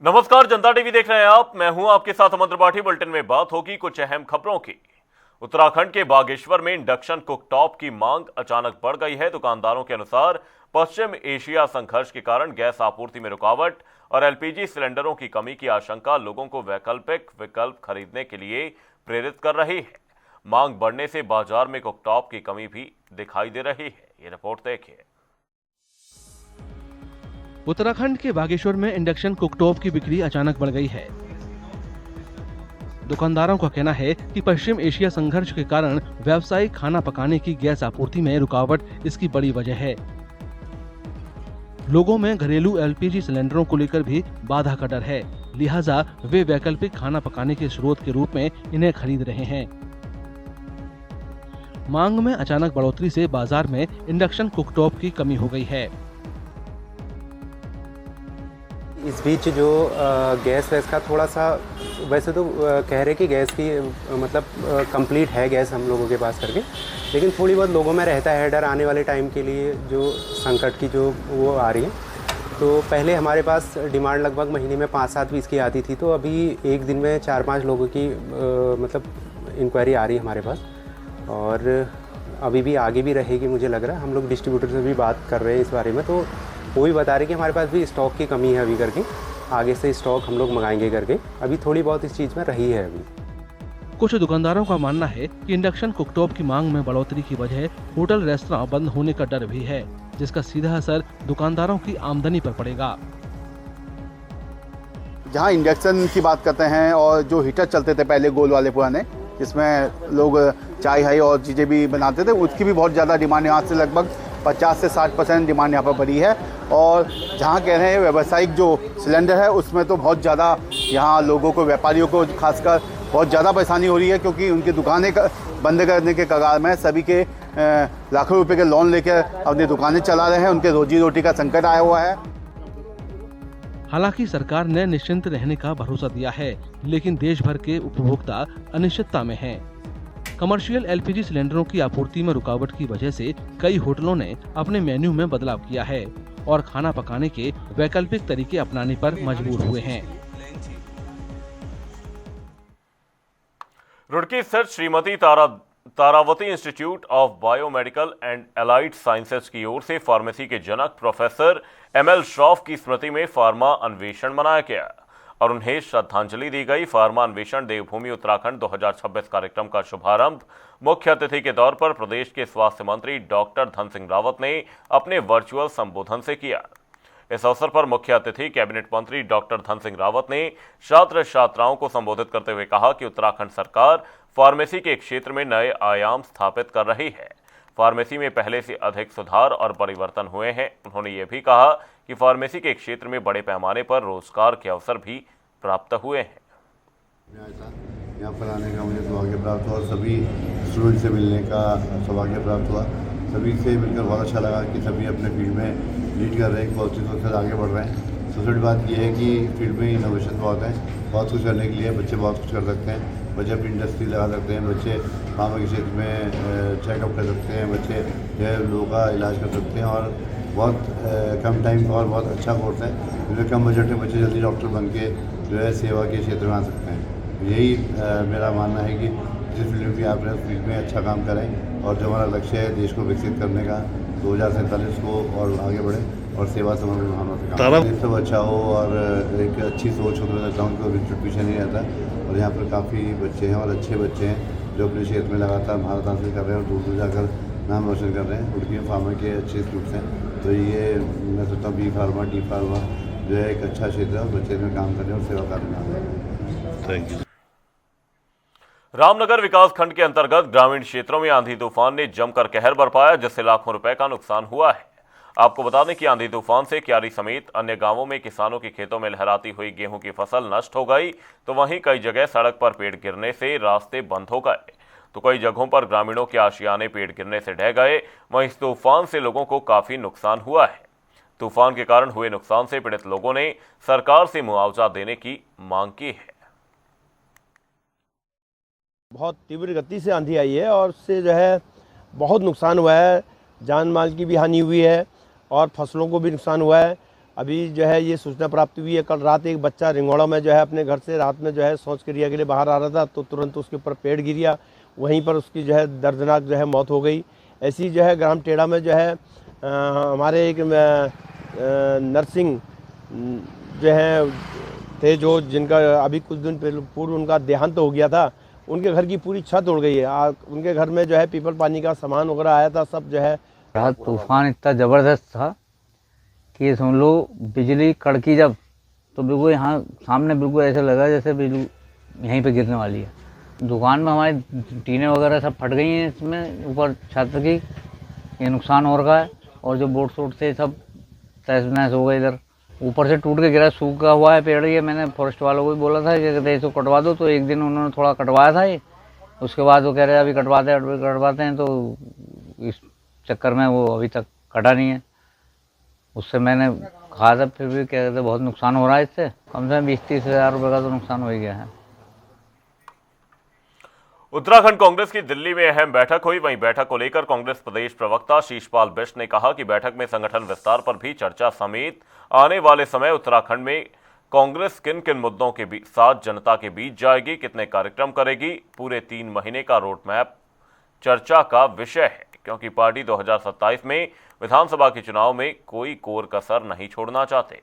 नमस्कार, जनता टीवी देख रहे हैं आप। मैं हूं आपके साथ अमन त्रिपाठी। बुलेटिन में बात होगी कुछ अहम खबरों की। उत्तराखंड के बागेश्वर में इंडक्शन कुकटॉप की मांग अचानक बढ़ गई है। दुकानदारों के अनुसार पश्चिम एशिया संघर्ष के कारण गैस आपूर्ति में रुकावट और एलपीजी सिलेंडरों की कमी की आशंका लोगों को वैकल्पिक विकल्प खरीदने के लिए प्रेरित कर रही है। मांग बढ़ने से बाजार में कुकटॉप की कमी भी दिखाई दे रही है। ये रिपोर्ट देखिए। उत्तराखंड के बागेश्वर में इंडक्शन कुकटॉप की बिक्री अचानक बढ़ गई है। दुकानदारों का कहना है कि पश्चिम एशिया संघर्ष के कारण व्यावसायिक खाना पकाने की गैस आपूर्ति में रुकावट इसकी बड़ी वजह है। लोगों में घरेलू एलपीजी सिलेंडरों को लेकर भी बाधा का डर है, लिहाजा वे वैकल्पिक खाना पकाने के स्रोत के रूप में इन्हें खरीद रहे हैं। मांग में अचानक बढ़ोतरी से बाजार में इंडक्शन कुकटॉप की कमी हो गई है। इस बीच जो गैस का थोड़ा सा वैसे तो कह रहे कि गैस की मतलब कंप्लीट है गैस हम लोगों के पास करके, लेकिन थोड़ी बहुत लोगों में रहता है डर आने वाले टाइम के लिए जो संकट की जो वो आ रही है। तो पहले हमारे पास डिमांड लगभग महीने में 5-7 पीस की आती थी, तो अभी एक दिन में 4-5 लोगों की मतलब इंक्वायरी आ रही है हमारे पास, और अभी भी आगे भी रहेगी मुझे लग रहा है। हम लोग डिस्ट्रीब्यूटर से भी बात कर रहे हैं इस बारे में, तो वो भी बता रहे कि हमारे पास भी स्टॉक की कमी है अभी करके, आगे से स्टॉक हम लोग मंगाएंगे करके। अभी थोड़ी बहुत इस चीज़ में रही है। अभी कुछ दुकानदारों का मानना है कि इंडक्शन कुकटॉप की मांग में बढ़ोतरी की वजह होटल रेस्तरां बंद होने का डर भी है, जिसका सीधा असर दुकानदारों की आमदनी पर पड़ेगा। जहाँ इंडक्शन की बात करते हैं और जो हीटर चलते थे पहले गोल वाले पुराने, जिसमें लोग चाय हाई और चीज़ें भी बनाते थे, उसकी भी बहुत ज़्यादा डिमांड यहाँ से लगभग 50 से 60% डिमांड यहाँ पर बढ़ी है। और जहाँ कह रहे हैं व्यावसायिक जो सिलेंडर है उसमें तो बहुत ज़्यादा यहाँ लोगों को, व्यापारियों को खासकर बहुत ज़्यादा परेशानी हो रही है, क्योंकि उनकी दुकानें बंद करने के कगार में, सभी के लाखों रुपए के लोन लेकर अपनी दुकानें चला रहे हैं, उनके रोजी रोटी का संकट आया हुआ है। हालांकि सरकार ने निश्चिंत रहने का भरोसा दिया है, लेकिन देश भर के उपभोक्ता अनिश्चितता में हैं। कमर्शियल एलपीजी सिलेंडरों की आपूर्ति में रुकावट की वजह से कई होटलों ने अपने मेन्यू में बदलाव किया है और खाना पकाने के वैकल्पिक तरीके अपनाने पर मजबूर हुए हैं। रुड़की स्थित Shrimati Taravati institute of biomedical and allied sciences की ओर से फार्मेसी के जनक प्रोफेसर एमएल श्रॉफ की स्मृति में फार्मा अन्वेषण मनाया गया और उन्हें श्रद्धांजलि दी गई। फार्मा अन्वेषण देवभूमि उत्तराखंड 2026 कार्यक्रम का शुभारंभ मुख्य अतिथि के तौर पर प्रदेश के स्वास्थ्य मंत्री डॉक्टर धन सिंह रावत ने अपने वर्चुअल संबोधन से किया। इस अवसर पर मुख्य अतिथि कैबिनेट मंत्री डॉक्टर धन सिंह रावत ने छात्र छात्राओं को संबोधित करते हुए कहा कि उत्तराखंड सरकार फार्मेसी के क्षेत्र में नए आयाम स्थापित कर रही है। फार्मेसी में पहले से अधिक सुधार और परिवर्तन हुए हैं। उन्होंने ये भी कहा कि फार्मेसी के क्षेत्र में बड़े पैमाने पर रोजगार के अवसर भी प्राप्त हुए हैं। यहाँ पर आने का मुझे सौभाग्य प्राप्त हुआ, सभी स्टूडेंट से मिलने का सौभाग्य प्राप्त हुआ। सभी से मिलकर बहुत अच्छा लगा कि सभी अपने फील्ड में लीड कर रहे हैं, पॉजिटिव सोच से आगे बढ़ रहे हैं। सबसे बड़ी बात यह है कि फील्ड में इनोवेशन बहुत है, बहुत कुछ करने के लिए बच्चे बहुत कुछ कर सकते हैं। बच्चे अपनी इंडस्ट्री लगा सकते हैं, बच्चे फार्मा के क्षेत्र में चेकअप कर सकते हैं, बच्चे जो है लोगों का इलाज कर सकते हैं, और बहुत कम टाइम और बहुत अच्छा कोर्स है, जिसमें कम बजट में बच्चे जल्दी डॉक्टर बन के जो है सेवा के क्षेत्र में आ सकते हैं। यही मेरा मानना है कि जिस फील्ड में भी आप रहे उस फील्ड में अच्छा काम करें, और जो हमारा लक्ष्य है देश को विकसित करने का 2047 को, और आगे बढ़े और सेवा समर्पण भावना से काम सब अच्छा हो और एक अच्छी सोच हो। तो मैं चाहता हूँ कि इंस्टीट्यूट पीछे नहीं रहता, और यहाँ पर काफ़ी बच्चे हैं और अच्छे बच्चे हैं जो अपने क्षेत्र में लगातार महारत हासिल कर रहे हैं और दूर दूर जाकर नाम रोशन कर रहे हैं। उनकी फार्मा के अच्छे इंस्टीट्यूट्स हैं, तो ये मैं सोचता हूँ बी फार्मा, डी फार्मा जो है एक अच्छा क्षेत्र है, और बच्चे में काम कर रहे हैं और सेवा कार्य में आ रहे हैं। Thank you. रामनगर विकास खंड के अंतर्गत ग्रामीण क्षेत्रों में आंधी तूफान ने जमकर कहर बरपाया, जिससे लाखों रुपए का नुकसान हुआ है। आपको बता दें कि आंधी तूफान से क्यारी समेत अन्य गांवों में किसानों के खेतों में लहराती हुई गेहूं की फसल नष्ट हो गई, तो वहीं कई जगह सड़क पर पेड़ गिरने से रास्ते बंद हो गए, तो कई जगहों पर ग्रामीणों के आशियाने पेड़ गिरने से ढह गए। वहीं इस तूफान से लोगों को काफी नुकसान हुआ है। तूफान के कारण हुए नुकसान से पीड़ित लोगों ने सरकार से मुआवजा देने की मांग की है। बहुत तीव्र गति से आंधी आई है और उससे जो है बहुत नुकसान हुआ है, जान माल की भी हानि हुई है और फसलों को भी नुकसान हुआ है। अभी जो है ये सूचना प्राप्त हुई है, कल रात एक बच्चा रिंगोड़ा में जो है अपने घर से रात में जो है शौच क्रिया के लिए बाहर आ रहा था, तो तुरंत उसके ऊपर पेड़ गिर गया, वहीं पर उसकी जो है दर्दनाक जो है मौत हो गई। ऐसी जो है ग्राम टेढ़ा में जो है हमारे एक नर्सिंग जो है थे, जो जिनका अभी कुछ दिन पूर्व उनका देहांत हो गया था, उनके घर की पूरी छत उड़ गई है। उनके घर में जो है पीपल पानी का सामान वगैरह आया था, सब जो है। रात तूफान इतना ज़बरदस्त था कि समझ लो बिजली कड़की जब, तो बिल्कुल यहाँ सामने बिल्कुल ऐसा लगा जैसे बिल्कुल यहीं पे गिरने वाली है। दुकान में हमारी टीनें वगैरह सब फट गई हैं, इसमें ऊपर छत की ये नुकसान हो रखा है, और जो बोर्ड सोर्ट थे सब तहस नहस हो गए। इधर ऊपर से टूट के गिरा, सूखा हुआ है पेड़। ये मैंने फॉरेस्ट वालों को भी बोला था कि कहते इसको कटवा दो, तो एक दिन उन्होंने थोड़ा कटवाया था ये, उसके बाद वो कह रहे अभी कटवाते हैं, तो इस चक्कर में वो अभी तक कटा नहीं है। उससे मैंने कहा था, फिर भी कह रहे थे बहुत नुकसान हो रहा है इससे, कम से कम 20-30 हज़ार रुपये का तो नुकसान हो ही गया है। उत्तराखंड कांग्रेस की दिल्ली में अहम बैठक हुई। वहीं बैठक को लेकर कांग्रेस प्रदेश प्रवक्ता शीशपाल बिष्ट ने कहा कि बैठक में संगठन विस्तार पर भी चर्चा समेत आने वाले समय उत्तराखंड में कांग्रेस किन किन मुद्दों के साथ जनता के बीच जाएगी, कितने कार्यक्रम करेगी, पूरे 3 महीने का रोड मैप चर्चा का विषय है, क्योंकि पार्टी 2027 में विधानसभा के चुनाव में कोई कोर कसर नहीं छोड़ना चाहते।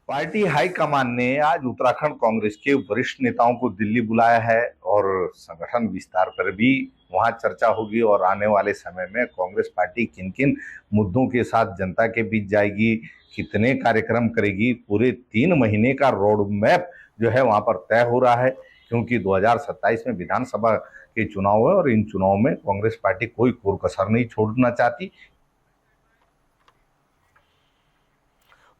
पार्टी हाईकमान ने आज उत्तराखंड कांग्रेस के वरिष्ठ नेताओं को दिल्ली बुलाया है और संगठन विस्तार पर भी वहां चर्चा होगी और आने वाले समय में कांग्रेस पार्टी किन किन मुद्दों के साथ जनता के बीच जाएगी, कितने कार्यक्रम करेगी, पूरे 3 महीने का रोड मैप जो है वहां पर तय हो रहा है, क्योंकि 2027 में विधानसभा के चुनाव है और इन चुनाव में कांग्रेस पार्टी कोई कोर कसर नहीं छोड़ना चाहती।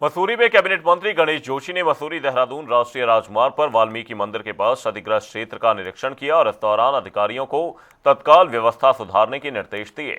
मसूरी में कैबिनेट मंत्री गणेश जोशी ने मसूरी देहरादून राष्ट्रीय राजमार्ग पर वाल्मीकि मंदिर के पास क्षतिग्रस्त क्षेत्र का निरीक्षण किया और इस दौरान अधिकारियों को तत्काल व्यवस्था सुधारने के निर्देश दिए।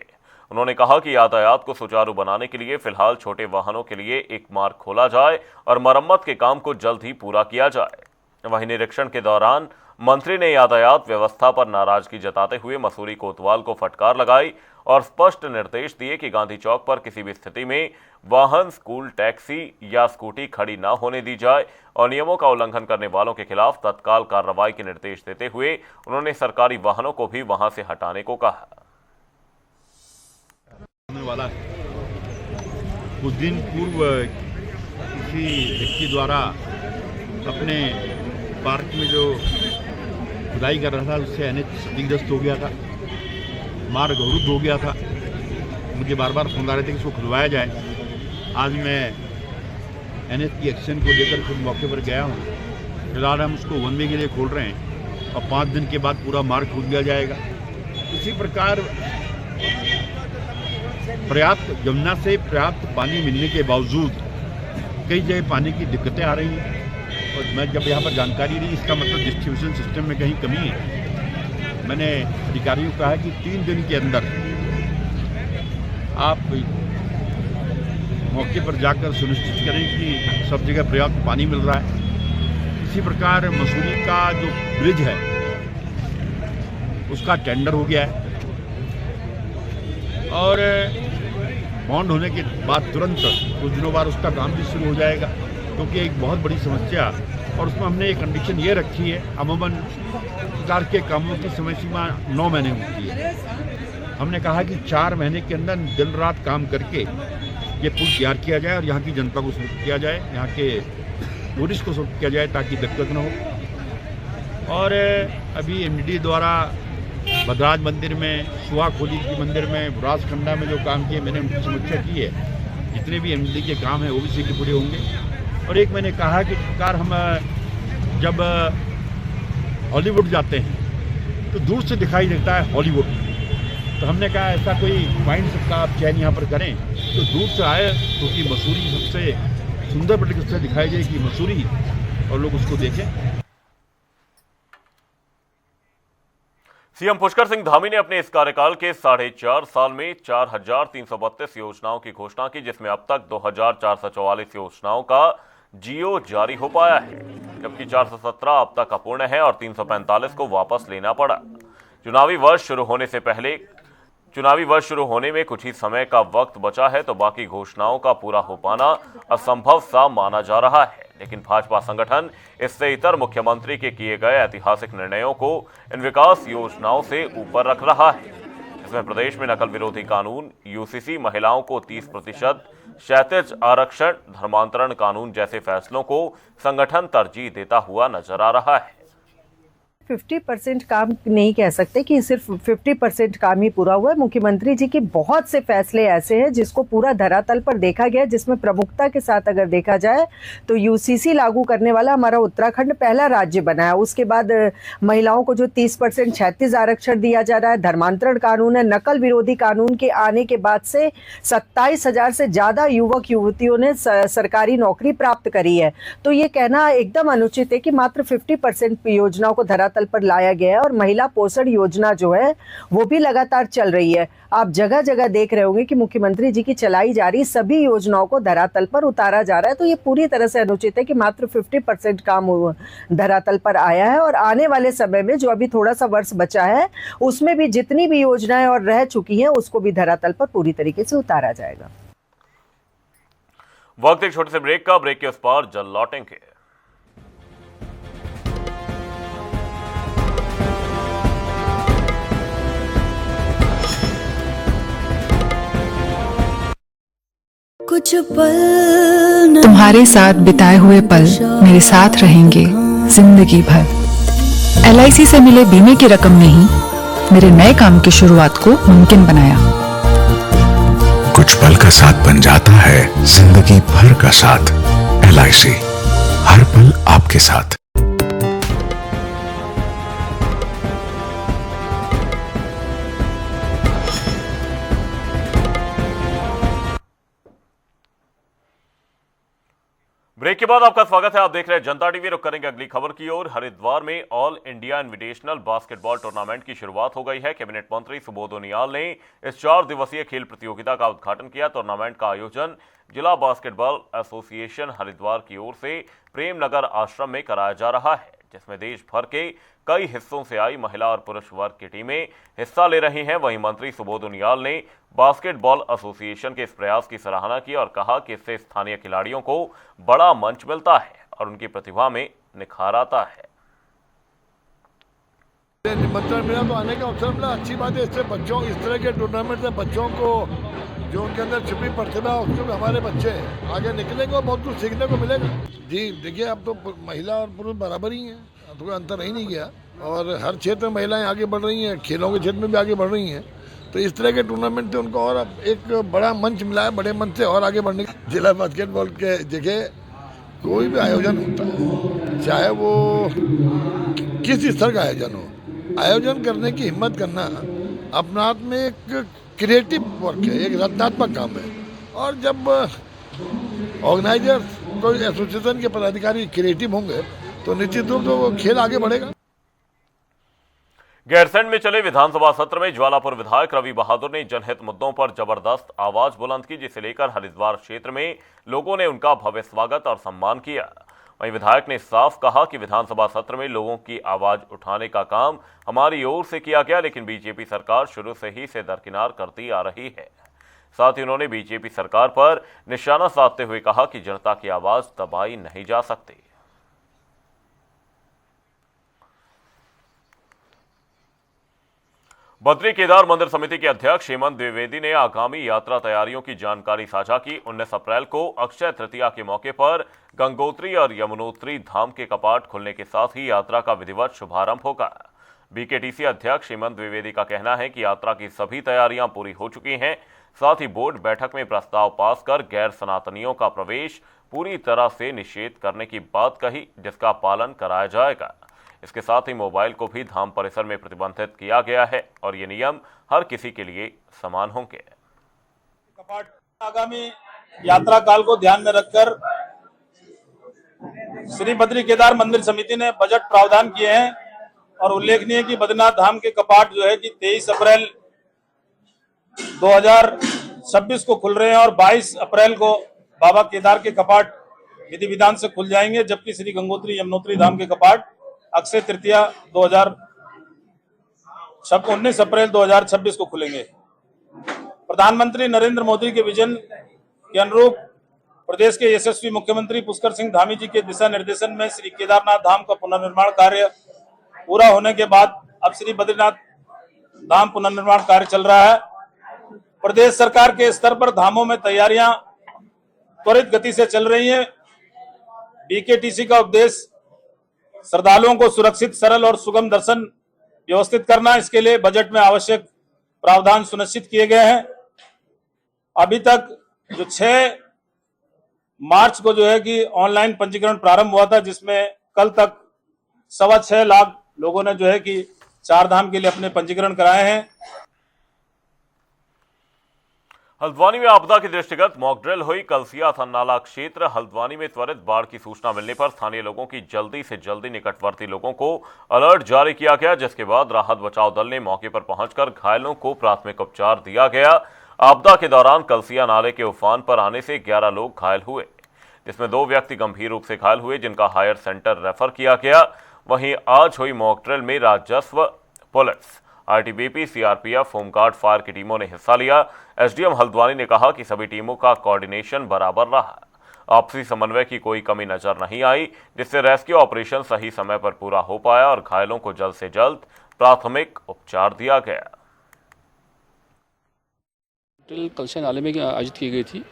उन्होंने कहा कि यातायात को सुचारू बनाने के लिए फिलहाल छोटे वाहनों के लिए एक मार्ग खोला जाए और मरम्मत के काम को जल्द ही पूरा किया जाए। वहीं निरीक्षण के दौरान मंत्री ने यातायात व्यवस्था पर नाराजगी जताते हुए मसूरी कोतवाल को फटकार लगाई और स्पष्ट निर्देश दिए कि गांधी चौक पर किसी भी स्थिति में वाहन, स्कूल, टैक्सी या स्कूटी खड़ी न होने दी जाए और नियमों का उल्लंघन करने वालों के खिलाफ तत्काल कार्रवाई के निर्देश देते हुए उन्होंने सरकारी वाहनों को भी वहां से हटाने को कहा। वाला कुछ दिन पूर्व किसी व्यक्ति द्वारा अपने पार्क में जो खुदाई कर रहा था उससे NH क्षतिग्रस्त हो गया था, मार्ग अवरुद्ध हो गया था। मुझे बार बार फोन आ रहे थे कि इसको खुलवाया जाए। आज मैं NH की एक्शन को लेकर खुद मौके पर गया हूँ। फिलहाल हम उसको 1 वे के लिए खोल रहे हैं और 5 दिन के बाद पूरा मार्ग खोल दिया जाएगा। इसी प्रकार यमुना से पर्याप्त पानी मिलने के बावजूद कई जगह पानी की दिक्कतें आ रही हैं और मैं जब यहाँ पर जानकारी ली, इसका मतलब डिस्ट्रीब्यूशन सिस्टम में कहीं कमी है। मैंने अधिकारियों को कहा कि 3 दिन के अंदर आप मौके पर जाकर सुनिश्चित करें कि सब जगह पर्याप्त पानी मिल रहा है। इसी प्रकार मसूरी का जो ब्रिज है उसका टेंडर हो गया है और बॉन्ड होने के बाद तुरंत कुछ दिनों बाद उसका काम भी शुरू हो जाएगा, क्योंकि एक बहुत बड़ी समस्या और उसमें हमने एक कंडीशन ये रखी है, अमूमन सरकार के कामों की समय सीमा 9 महीने होती है। हमने कहा कि 4 महीने के अंदर दिन रात काम करके ये पुल तैयार किया जाए और यहाँ की जनता को सुरक्षित किया जाए, यहाँ के टूरिस्ट को सुरक्षित किया जाए ताकि दिक्कत न हो। और अभी MDD द्वारा भद्राज मंदिर में, सुहाखोली की मंदिर में, बुरासखंडा में जो काम किए मैंने उनकी समीक्षा की है। जितने भी MDD के काम हैं वो भी शीघ्र पूरे होंगे। और एक मैंने कहा कि सरकार हम जब हॉलीवुड जाते हैं तो दूर से दिखाई देता है हॉलीवुड, तो हमने कहा ऐसा कोई पॉइंट का आप चयन यहाँ पर करें तो दूर से आए, क्योंकि मसूरी सबसे सुंदर तरीके से दिखाई जाए कि मसूरी और लोग उसको देखें। सीएम पुष्कर सिंह धामी ने अपने इस कार्यकाल के 4.5 साल में 4,332 योजनाओं की घोषणा की, जिसमें अब तक 2,444 योजनाओं का GO जारी हो पाया है, जबकि 417 अब तक अपूर्ण है और 345 को वापस लेना पड़ा। चुनावी वर्ष शुरू होने से पहले चुनावी वर्ष शुरू होने में कुछ ही समय का वक्त बचा है, तो बाकी घोषणाओं का पूरा हो पाना असंभव सा माना जा रहा है। लेकिन भाजपा संगठन इससे इतर मुख्यमंत्री के किए गए ऐतिहासिक निर्णयों को इन विकास योजनाओं से ऊपर रख रहा है। इसमें प्रदेश में नकल विरोधी कानून, यूसीसी, महिलाओं को 30% क्षैतिज आरक्षण, धर्मांतरण कानून जैसे फैसलों को संगठन तरजीह देता हुआ नजर आ रहा है। 50% काम नहीं कह सकते कि सिर्फ 50% काम ही पूरा हुआ है। मुख्यमंत्री जी के बहुत से फैसले ऐसे हैं जिसको पूरा धरातल पर देखा गया, जिसमें प्रमुखता के साथ अगर देखा जाए तो यूसीसी लागू करने वाला हमारा उत्तराखंड पहला राज्य बना है। उसके बाद महिलाओं को जो 30% क्षैतिज आरक्षण दिया जा रहा है, धर्मांतरण कानून है, नकल विरोधी कानून के आने के बाद से 27,000 से ज़्यादा युवक युवतियों ने सरकारी नौकरी प्राप्त करी है। तो ये कहना एकदम अनुचित है कि मात्र 50% योजनाओं को धरातल पर लाया गया है। और महिला पोषण योजना जो है वो भी लगातार चल रही है। आप जगह जगह देख रहे होंगे कि मुख्यमंत्री जी की चलाई जा रही सभी योजनाओं को धरातल पर उतारा जा रहा है। तो ये पूरी तरह से अनुचित है कि मात्र 50% काम धरातल पर आया है और आने वाले समय में जो अभी थोड़ा सा वर्ष बचा है उसमें भी जितनी भी योजनाएं और रह चुकी हैं उसको भी धरातल पर पूरी तरीके से उतारा जाएगा। वक्त एक छोटे से ब्रेक का। ब्रेक के उस पार जल्द लौटेंगे। कुछ पल तुम्हारे साथ बिताए हुए पल मेरे साथ रहेंगे जिंदगी भर। LIC से मिले बीमे की रकम ने ही मेरे नए काम की शुरुआत को मुमकिन बनाया। कुछ पल का साथ बन जाता है जिंदगी भर का साथ। LIC, हर पल आपके साथ। ब्रेक के बाद आपका स्वागत है। आप देख रहे हैं जनता टीवी। रुक करेंगे अगली खबर की ओर। हरिद्वार में all India invitational basketball tournament की शुरुआत हो गई है। कैबिनेट मंत्री सुबोध उनियाल ने इस 4 दिवसीय खेल प्रतियोगिता का उद्घाटन किया। टूर्नामेंट का आयोजन जिला बास्केटबॉल एसोसिएशन हरिद्वार की ओर से प्रेमनगर आश्रम में कराया जा रहा है, जिसमें देश भर के कई हिस्सों से आई महिला और पुरुष वर्ग की टीमें हिस्सा ले रही हैं। वहीं मंत्री सुबोध उनियाल ने बास्केटबॉल एसोसिएशन के इस प्रयास की सराहना की और कहा कि इससे स्थानीय खिलाड़ियों को बड़ा मंच मिलता है और उनकी प्रतिभा में निखार आता है। निमंत्रण मिला तो आने का अवसर मिला, अच्छी बात है। इससे बच्चों, इस तरह के टूर्नामेंट से बच्चों को जो उनके अंदर छिपी प्रतिभा उसको हमारे बच्चे आगे निकलेंगे और बहुत कुछ सीखने को मिलेगा। जी देखिए, अब तो महिला और पुरुष बराबर ही हैं, तो कोई अंतर रह नहीं गया और हर क्षेत्र में महिलाएं आगे बढ़ रही हैं, खेलों के क्षेत्र में भी आगे बढ़ रही हैं। तो इस तरह के टूर्नामेंट से उनको और एक बड़ा मंच मिला है, बड़े मंच से और आगे बढ़ने का। जिला बास्केटबॉल के जगह कोई भी आयोजन होता है, चाहे वो किस स्तर का आयोजन हो, आयोजन करने की हिम्मत करना अपना आप में एक क्रिएटिव वर्क है, एक रचनात्मक काम है। और जब ऑर्गेनाइजर्स कोई एसोसिएशन के पदाधिकारी क्रिएटिव होंगे तो निश्चित रूप से वो खेल आगे बढ़ेगा। गैरसैंण में चले विधानसभा सत्र में ज्वालापुर विधायक रवि बहादुर ने जनहित मुद्दों पर जबरदस्त आवाज बुलंद की, जिसे लेकर हरिद्वार क्षेत्र में लोगों ने उनका भव्य स्वागत और सम्मान किया। वहीं विधायक ने साफ कहा कि विधानसभा सत्र में लोगों की आवाज उठाने का काम हमारी ओर से किया गया, लेकिन बीजेपी सरकार शुरू से ही इसे दरकिनार करती आ रही है। साथ ही उन्होंने बीजेपी सरकार पर निशाना साधते हुए कहा कि जनता की आवाज दबाई नहीं जा सकती। बद्री केदार मंदिर समिति के अध्यक्ष हेमंत द्विवेदी ने आगामी यात्रा तैयारियों की जानकारी साझा की। 19 अप्रैल को अक्षय तृतीया के मौके पर गंगोत्री और यमुनोत्री धाम के कपाट खुलने के साथ ही यात्रा का विधिवत शुभारंभ होगा। बीकेटीसी अध्यक्ष हेमंत द्विवेदी का कहना है कि यात्रा की सभी तैयारियां पूरी हो चुकी हैं। साथ ही बोर्ड बैठक में प्रस्ताव पास कर गैर सनातनियों का प्रवेश पूरी तरह से निषेध करने की बात कही, जिसका पालन कराया जाएगा। इसके साथ ही मोबाइल को भी धाम परिसर में प्रतिबंधित किया गया है और ये नियम हर किसी के लिए समान होंगे। कपाट आगामी यात्रा काल को ध्यान में रखकर श्री बद्री केदार मंदिर समिति ने बजट प्रावधान किए हैं और उल्लेखनीय है कि बद्रीनाथ धाम के कपाट जो है कि 23 अप्रैल 2026 को खुल रहे हैं और 22 अप्रैल को बाबा केदार के कपाट विधि विधान से खुल जाएंगे, जबकि श्री गंगोत्री यमुनोत्री धाम के कपाट अक्षय तृतीया 19 अप्रैल 2026 को खुलेंगे। प्रधानमंत्री नरेंद्र मोदी के विजन के अनुरूप प्रदेश के यशस्वी मुख्यमंत्री पुष्कर सिंह धामी जी के दिशा निर्देशन में श्री केदारनाथ धाम का पुनर्निर्माण कार्य पूरा होने के बाद अब श्री बद्रीनाथ धाम पुनर्निर्माण कार्य चल रहा है। प्रदेश सरकार के स्तर पर धामों में तैयारियां त्वरित गति से चल रही हैं। बीकेटीसी का उद्देश्य श्रद्धालुओं को सुरक्षित, सरल और सुगम दर्शन व्यवस्थित करना। इसके लिए बजट में आवश्यक प्रावधान सुनिश्चित किए गए हैं। अभी तक जो 6 मार्च को जो है कि ऑनलाइन पंजीकरण प्रारंभ हुआ था, जिसमें कल तक 6.25 लाख लोगों ने जो है कि 4 धाम के लिए अपने पंजीकरण कराए हैं। हल्द्वानी में आपदा के दृष्टिगत मॉक ड्रिल हुई। कलसिया थन्नाला क्षेत्र हल्द्वानी में त्वरित बाढ़ की सूचना मिलने पर स्थानीय लोगों की जल्दी से जल्दी निकटवर्ती लोगों को अलर्ट जारी किया गया, जिसके बाद राहत बचाव दल ने मौके पर पहुंचकर घायलों को प्राथमिक उपचार दिया गया। आपदा के दौरान कलसिया नाले के उफान पर आने से 11 लोग घायल हुए, जिसमें 2 व्यक्ति गंभीर रूप से घायल हुए, जिनका हायर सेंटर रेफर किया गया। वहीं आज हुई मॉक ड्रिल में राजस्व, police, ITBP, CRPF, home guard, fire की टीमों ने हिस्सा लिया। एसडीएम हल्द्वानी ने कहा कि सभी टीमों का कोऑर्डिनेशन बराबर रहा, आपसी समन्वय की कोई कमी नजर नहीं आई, जिससे रेस्क्यू ऑपरेशन सही समय पर पूरा हो पाया और घायलों को जल्द से जल्द प्राथमिक उपचार दिया गया। ड्रिल कलसिया नाले में आयोजित की गई थी।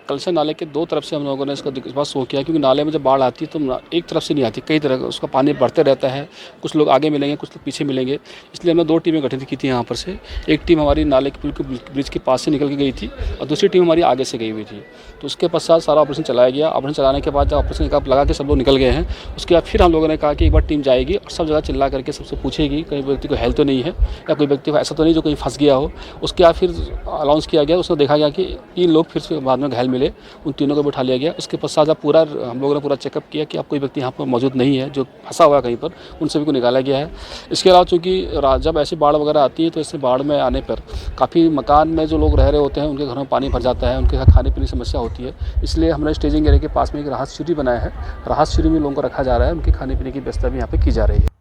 कलसिया नाले के 2 तरफ से हम लोगों ने इसका बात शो किया, क्योंकि नाले में जब बाढ़ आती है तो एक तरफ से नहीं आती, कई तरह का उसका पानी बढ़ते रहता है। कुछ लोग आगे मिलेंगे, कुछ लोग पीछे मिलेंगे। इसलिए हमने 2 टीमें गठित की थी यहाँ पर से। एक टीम हमारी नाले के ब्रिज के पास से निकल के गई थी और दूसरी टीम हमारी आगे से गई हुई थी। तो उसके पश्चात सारा ऑपरेशन चलाया गया। ऑपरेशन चलाने के बाद जब ऑपरेशन लगा के सब लोग निकल गए हैं, उसके बाद फिर हम लोगों ने कहा कि एक बार टीम जाएगी और सब जगह चिल्ला करके सबसे पूछेगी कहीं व्यक्ति को हेल्थ तो नहीं है या कोई व्यक्ति को ऐसा तो नहीं जो कहीं फंस गया हो। उसके बाद फिर अनाउंस किया गया, उसमें देखा गया कि 3 लोग फिर से बाद में घायल मिले, उन तीनों को बिठा लिया गया। उसके पश्चात जब पूरा हम लोगों ने पूरा चेकअप किया कि अब कोई व्यक्ति यहाँ पर मौजूद नहीं है जो फंसा हुआ कहीं पर, उन सभी को निकाला गया है। इसके अलावा चूँकि जब ऐसी बाढ़ वगैरह आती है तो ऐसे बाढ़ में आने पर काफ़ी मकान में जो लोग रह रहे होते हैं उनके घरों में पानी भर जाता है, उनके साथ खाने पीने की समस्या होती है। इसलिए हमने स्टेजिंग एरिया के पास में एक राहत शिविर बनाया है। राहत शिविर में लोगों को रखा जा रहा है, उनके खाने पीने की व्यवस्था भी यहाँ पे की जा रही है।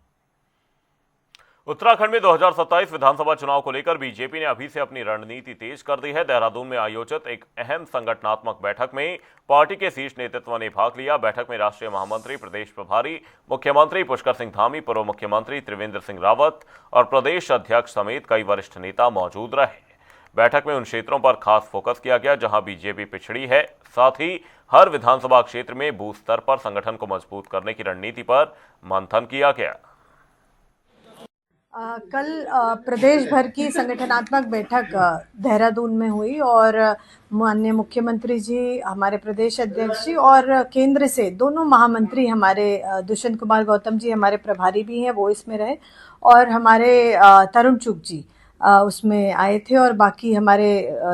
उत्तराखंड में 2027 विधानसभा चुनाव को लेकर बीजेपी ने अभी से अपनी रणनीति तेज कर दी है। देहरादून में आयोजित एक अहम संगठनात्मक बैठक में पार्टी के शीर्ष नेतृत्व ने भाग लिया। बैठक में राष्ट्रीय महामंत्री, प्रदेश प्रभारी, मुख्यमंत्री पुष्कर सिंह धामी, पूर्व मुख्यमंत्री त्रिवेंद्र सिंह रावत और प्रदेश अध्यक्ष समेत कई वरिष्ठ नेता मौजूद रहे। बैठक में उन क्षेत्रों पर खास फोकस किया गया जहां बीजेपी पिछड़ी है। साथ ही हर विधानसभा क्षेत्र में बूथ स्तर पर संगठन को मजबूत करने की रणनीति पर मंथन किया गया। कल प्रदेश भर की संगठनात्मक बैठक देहरादून में हुई और माननीय मुख्यमंत्री जी, हमारे प्रदेश अध्यक्ष जी और केंद्र से दोनों महामंत्री हमारे दुष्यंत कुमार गौतम जी हमारे प्रभारी भी हैं, वो इसमें रहे, और हमारे तरुण चुग जी उसमें आए थे, और बाकी हमारे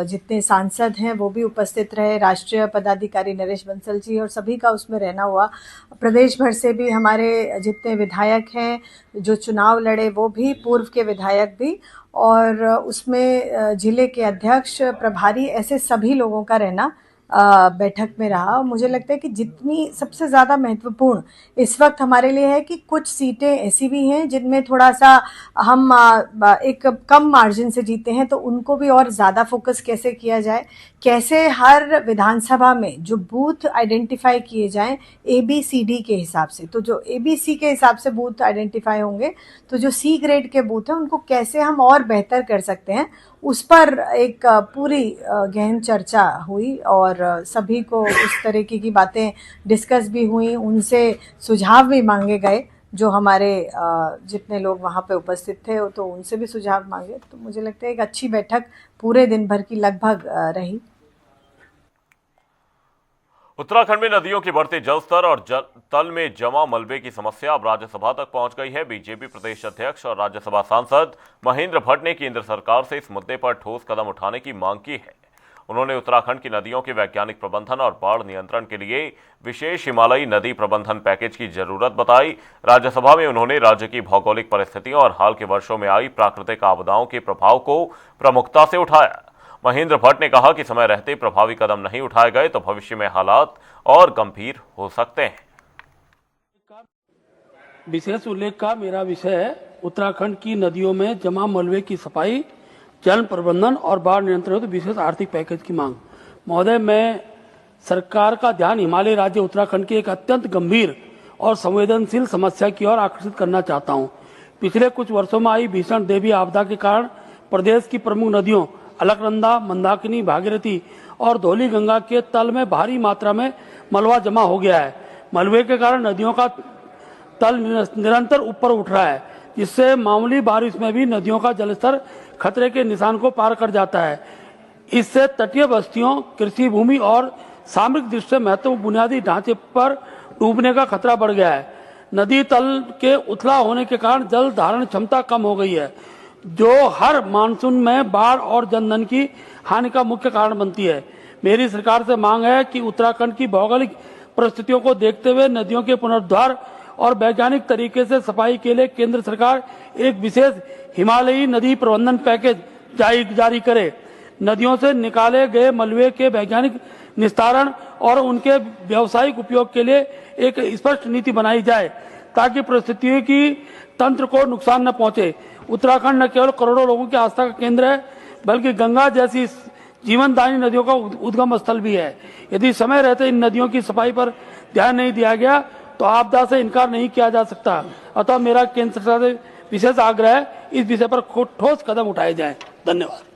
जितने सांसद हैं वो भी उपस्थित रहे, राष्ट्रीय पदाधिकारी नरेश बंसल जी, और सभी का उसमें रहना हुआ। प्रदेश भर से भी हमारे जितने विधायक हैं जो चुनाव लड़े वो भी, पूर्व के विधायक भी, और उसमें जिले के अध्यक्ष, प्रभारी, ऐसे सभी लोगों का रहना बैठक में रहा। मुझे लगता है कि जितनी सबसे ज़्यादा महत्वपूर्ण इस वक्त हमारे लिए है कि कुछ सीटें ऐसी भी हैं जिनमें थोड़ा सा हम एक कम मार्जिन से जीते हैं, तो उनको भी और ज़्यादा फोकस कैसे किया जाए, कैसे हर विधानसभा में जो बूथ आइडेंटिफाई किए जाएं ABCD के हिसाब से, तो जो ABC के हिसाब से बूथ आइडेंटिफाई होंगे, तो जो C ग्रेड के बूथ हैं उनको कैसे हम और बेहतर कर सकते हैं, उस पर एक पूरी गहन चर्चा हुई और सभी को उस तरीके की बातें डिस्कस भी हुई, उनसे सुझाव भी मांगे गए। जो हमारे जितने लोग वहाँ पे उपस्थित थे तो उनसे भी सुझाव मांगे। तो मुझे लगता है एक अच्छी बैठक पूरे दिन भर की लगभग रही। उत्तराखंड में नदियों के बढ़ते जलस्तर और तल में जमा मलबे की समस्या अब राज्यसभा तक पहुंच गई है। बीजेपी प्रदेश अध्यक्ष और राज्यसभा सांसद महेंद्र भट्ट ने केंद्र सरकार से इस मुद्दे पर ठोस कदम उठाने की मांग की है। उन्होंने उत्तराखंड की नदियों के वैज्ञानिक प्रबंधन और बाढ़ नियंत्रण के लिए विशेष हिमालयी नदी प्रबंधन पैकेज की जरूरत बताई। राज्यसभा में उन्होंने राज्य की भौगोलिक परिस्थितियों और हाल के वर्षों में आई प्राकृतिक आपदाओं के प्रभाव को प्रमुखता से उठाया। महेंद्र भट्ट ने कहा कि समय रहते प्रभावी कदम नहीं उठाए गए तो भविष्य में हालात और गंभीर हो सकते हैं। विशेष उल्लेख का मेरा विषय है उत्तराखंड की नदियों में जमा मलबे की सफाई जल प्रबंधन और बाढ़ नियंत्रण हेतु विशेष आर्थिक पैकेज की मांग। महोदय, मैं सरकार का ध्यान हिमालय राज्य उत्तराखंड की एक अत्यंत गंभीर और संवेदनशील समस्या की ओर आकर्षित करना चाहता हूं। पिछले कुछ वर्षों में आई भीषण देवी आपदा के कारण प्रदेश की प्रमुख नदियों अलकनंदा, मंदाकिनी, भागीरथी और धौली गंगा के तल में भारी मात्रा में मलबा जमा हो गया है। मलबे के कारण नदियों का तल निरंतर ऊपर उठ रहा है, जिससे मामूली बारिश में भी नदियों का जलस्तर खतरे के निशान को पार कर जाता है। इससे तटीय बस्तियों, कृषि भूमि और सामरिक दृष्टि से महत्वपूर्ण बुनियादी ढांचे पर डूबने का खतरा बढ़ गया है। नदी तल के उथला होने के कारण जल धारण क्षमता कम हो गई है, जो हर मानसून में बाढ़ और जनधन की हानि का मुख्य कारण बनती है। मेरी सरकार से मांग है कि उत्तराखंड की भौगोलिक परिस्थितियों को देखते हुए नदियों के पुनरुद्धार और वैज्ञानिक तरीके से सफाई के लिए केंद्र सरकार एक विशेष हिमालयी नदी प्रबंधन पैकेज जारी करे। नदियों से निकाले गए मलबे के वैज्ञानिक निस्तारण और उनके व्यावसायिक उपयोग के लिए एक स्पष्ट नीति बनाई जाए, ताकि परिस्थितियों की तंत्र को नुकसान न पहुंचे। उत्तराखंड न केवल करोड़ों लोगों की आस्था का केंद्र है, बल्कि गंगा जैसी जीवनदायी नदियों का उद्गम स्थल भी है। यदि समय रहते इन नदियों की सफाई पर ध्यान नहीं दिया गया तो आपदा से इनकार नहीं किया जा सकता। अतः मेरा केंद्र सरकार से विशेष आग्रह है, इस विषय पर ठोस कदम उठाए जाएं। धन्यवाद।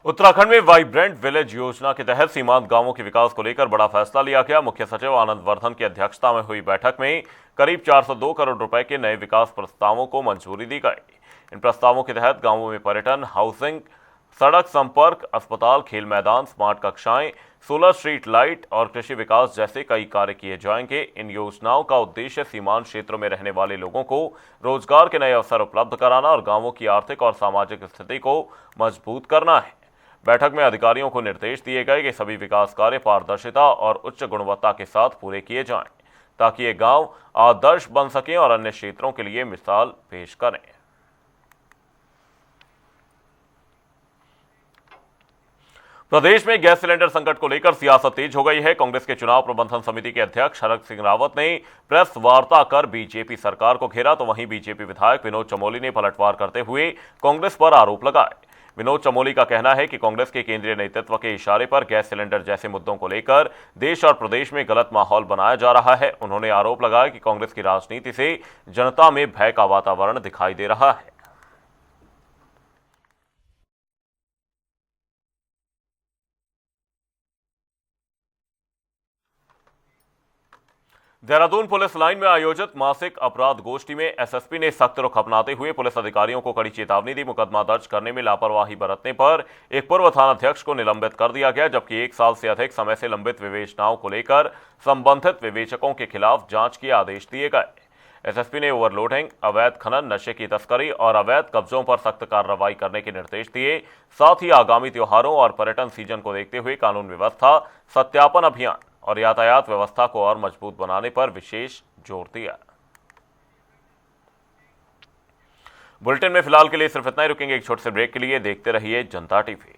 उत्तराखंड में वाइब्रेंट विलेज योजना के तहत सीमांत गांवों के विकास को लेकर बड़ा फैसला लिया गया। मुख्य सचिव आनंद वर्धन की अध्यक्षता में हुई बैठक में करीब 402 करोड़ रुपए के नए विकास प्रस्तावों को मंजूरी दी गई। इन प्रस्तावों के तहत गांवों में पर्यटन, हाउसिंग, सड़क संपर्क, अस्पताल, खेल मैदान, स्मार्ट कक्षाएं, सोलर स्ट्रीट लाइट और कृषि विकास जैसे कई कार्य किए जाएंगे। इन योजनाओं का उद्देश्य सीमांत क्षेत्रों में रहने वाले लोगों को रोजगार के नए अवसर उपलब्ध कराना और गांवों की आर्थिक और सामाजिक स्थिति को मजबूत करना है। बैठक में अधिकारियों को निर्देश दिए गए कि सभी विकास कार्य पारदर्शिता और उच्च गुणवत्ता के साथ पूरे किए जाएं, ताकि ये गांव आदर्श बन सकें और अन्य क्षेत्रों के लिए मिसाल पेश करें। प्रदेश में गैस सिलेंडर संकट को लेकर सियासत तेज हो गई है। कांग्रेस के चुनाव प्रबंधन समिति के अध्यक्ष हरक सिंह रावत ने प्रेस वार्ता कर बीजेपी सरकार को घेरा, तो वहीं बीजेपी विधायक विनोद चमोली ने पलटवार करते हुए कांग्रेस पर आरोप लगाए। विनोद चमोली का कहना है कि कांग्रेस के केंद्रीय नेतृत्व के इशारे पर गैस सिलेंडर जैसे मुद्दों को लेकर देश और प्रदेश में गलत माहौल बनाया जा रहा है। उन्होंने आरोप लगाया कि कांग्रेस की राजनीति से जनता में भय का वातावरण दिखाई दे रहा है। देहरादून पुलिस लाइन में आयोजित मासिक अपराध गोष्ठी में एसएसपी ने सख्त रुख अपनाते हुए पुलिस अधिकारियों को कड़ी चेतावनी दी। मुकदमा दर्ज करने में लापरवाही बरतने पर एक पूर्व थानाध्यक्ष को निलंबित कर दिया गया, जबकि 1 साल से अधिक समय से लंबित विवेचनाओं को लेकर संबंधित विवेचकों के खिलाफ जांच के आदेश दिए गए। एसएसपी ने ओवरलोडिंग, अवैध खनन, नशे की तस्करी और अवैध कब्जों पर सख्त कार्रवाई करने के निर्देश दिए। साथ ही आगामी त्योहारों और पर्यटन सीजन को देखते हुए कानून व्यवस्था, सत्यापन अभियान और यातायात व्यवस्था को और मजबूत बनाने पर विशेष जोर दिया। बुलेटिन में फिलहाल के लिए सिर्फ इतना ही। रुकेंगे एक छोटे से ब्रेक के लिए। देखते रहिए जनता टीवी।